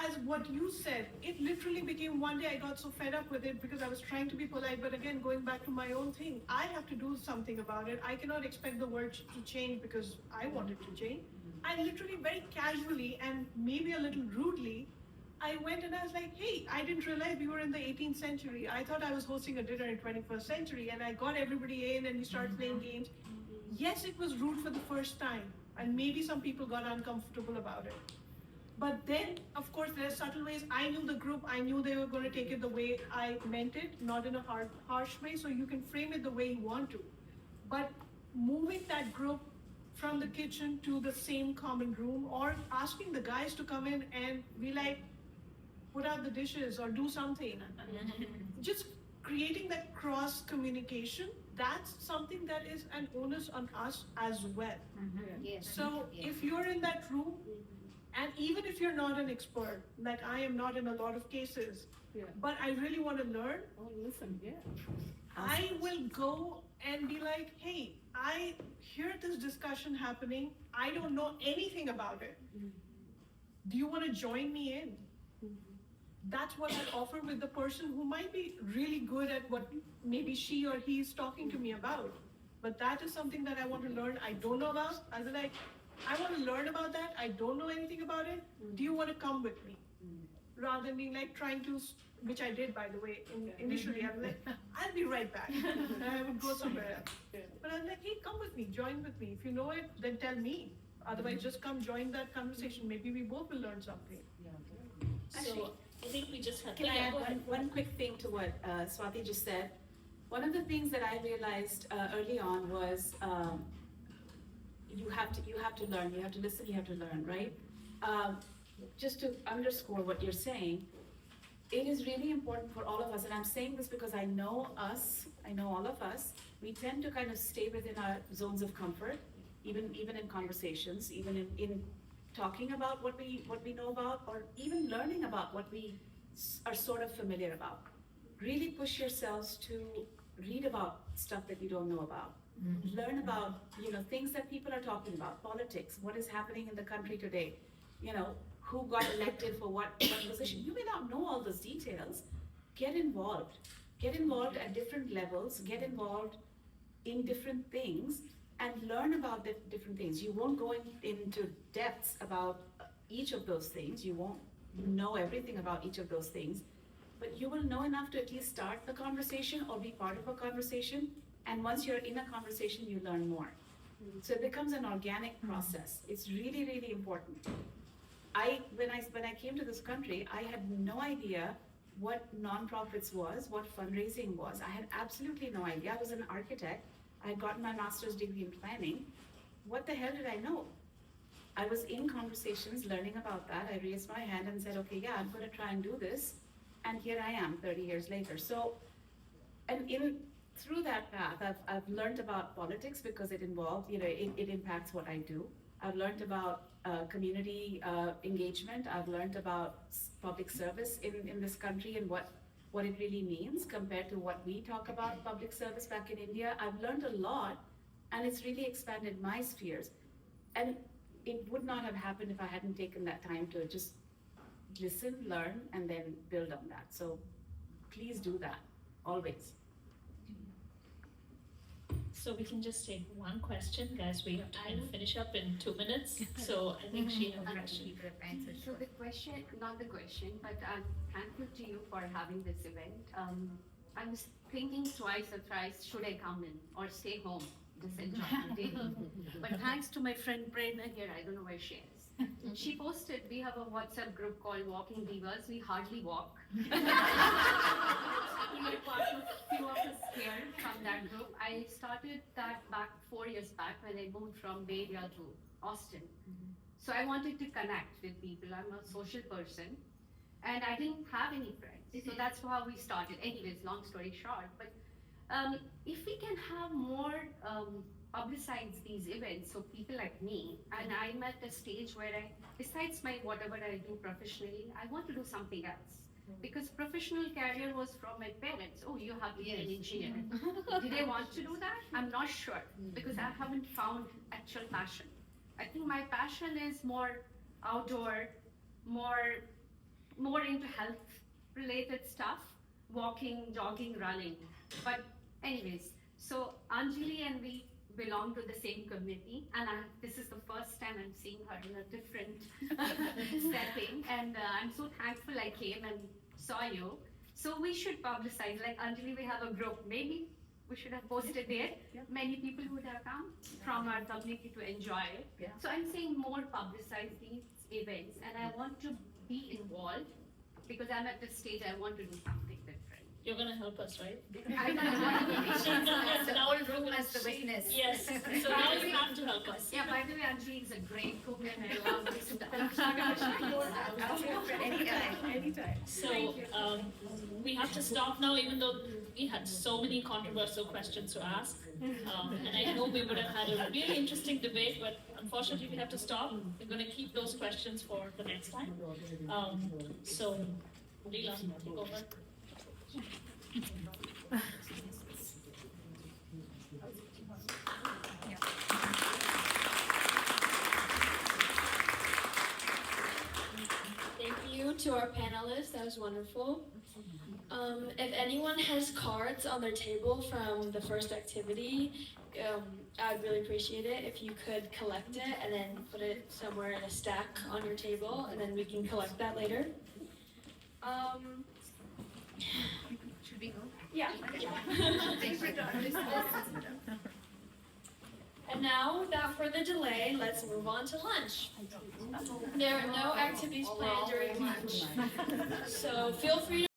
as what you said, it literally became one day I got so fed up with it because I was trying to be polite, but again, going back to my own thing, I have to do something about it. I cannot expect the world to change because I want it to change. I literally very casually and maybe a little rudely, I went and I was like, hey, I didn't realize we were in the 18th century. I thought I was hosting a dinner in 21st century and I got everybody in and we started playing games. yes, it was rude for the first time, and maybe some people got uncomfortable about it. But then, of course, there are subtle ways. I knew the group, I knew they were going to take it the way I meant it, not in a harsh way, so you can frame it the way you want to. But moving that group from the kitchen to the same common room, or asking the guys to come in and be like, put out the dishes or do something. Just creating that cross communication, that's something that is an onus on us as well. Yes. So if you're in that room, and even if you're not an expert, like I am not in a lot of cases, Yeah. but I really want to learn, Oh, listen, yeah. I will go and be like, hey, I hear this discussion happening. I don't know anything about it. Do you want to join me in? That's what I offer with the person who might be really good at what maybe she or he is talking to me about. But that is something that I want to learn. I don't know about. I'll be like, I want to learn about that. I don't know anything about it. Do you want to come with me? Rather than being like trying to, which I did by the way, initially. I was like, I'll be right back. And I would go somewhere else. Yeah. But I'm like, hey, come with me, join with me. If you know it, then tell me. Otherwise, just come join that conversation. Maybe we both will learn something. So I think we just have. Can I yeah, add go ahead. one quick thing to what Swati just said? One of the things that I realized early on was you have to learn, you have to listen, you have to learn, right? Just to underscore what you're saying, it is really important for all of us, and I'm saying this because I know us, I know all of us, we tend to kind of stay within our zones of comfort, even in conversations, even in talking about what we know about, or even learning about what we are sort of familiar about. Really push yourselves to read about stuff that you don't know about. Learn about, things that people are talking about, politics, what is happening in the country today, who got elected for what position. You may not know all those details. Get involved. Get involved at different levels, get involved in different things, and learn about the different things. You won't go into depths about each of those things. You won't know everything about each of those things, but you will know enough to at least start the conversation or be part of a conversation. And once you're in a conversation, you learn more. So it becomes an organic process. It's really, really important. When I came to this country, I had no idea what nonprofits was, what fundraising was. I had absolutely no idea. I was an architect. I had gotten my master's degree in planning. What the hell did I know? I was in conversations learning about that. I raised my hand and said, okay, yeah, I'm going to try and do this. And here I am 30 years later. So, and through that path, I've learned about politics because it involved, it impacts what I do. I've learned about community engagement. I've learned about public service in this country and what it really means compared to what we talk about public service back in India. I've learned a lot, and it's really expanded my spheres. And it would not have happened if I hadn't taken that time to just listen, learn, and then build on that. So please do that, always. So we can just take one question, guys. We have to kind of finish up in 2 minutes. So I think she has a question. So the question, not the question, but I'm thankful to you for having this event. I was thinking twice or thrice, should I come in or stay home? Just enjoy the day. But thanks to my friend Prerna here, I don't know where she is. She posted, we have a WhatsApp group called Walking Divas. We hardly walk. We are part of few of us here from that group. I started that back 4 years back when I moved from Bay Area to Austin. So I wanted to connect with people. I'm a social person, and I didn't have any friends. So that's how we started. Anyways, long story short, but if we can have more publicize these events, so people like me, and I'm at a stage where besides my whatever I do professionally, I want to do something else. Because professional career was from my parents. Oh, you have to be an engineer. Did I want to do that? I'm not sure, because I haven't found actual passion. I think my passion is more outdoor, more into health related stuff, walking, jogging, running. But anyways, so Anjali and we belong to the same community, and this is the first time I'm seeing her in a different setting, and I'm so thankful I came and saw you. So we should publicize, like Anjali, we have a group, maybe we should have posted there. Many people would have come from our community to enjoy it. So I'm saying more publicize these events, and I want to be involved because I'm at this stage. I want to do something different. You're gonna help us, right? I don't want to be the whole room as the witness. Yes, so now you have to help us. Yeah, by the way, Anjali is a great cook and I love this. Anytime. So, we have to stop now, even though we had so many controversial questions to ask. And I know we would have had a really interesting debate, but unfortunately we have to stop. We're gonna keep those questions for the next time. So, Leela, take over. Thank you to our panelists, that was wonderful. If anyone has cards on their table from the first activity, I'd really appreciate it if you could collect it and then put it somewhere in a stack on your table, and then we can collect that later. Should we go? Yeah. Thanks for joining us. And now, without further delay, let's move on to lunch. There are no activities planned during lunch, so feel free to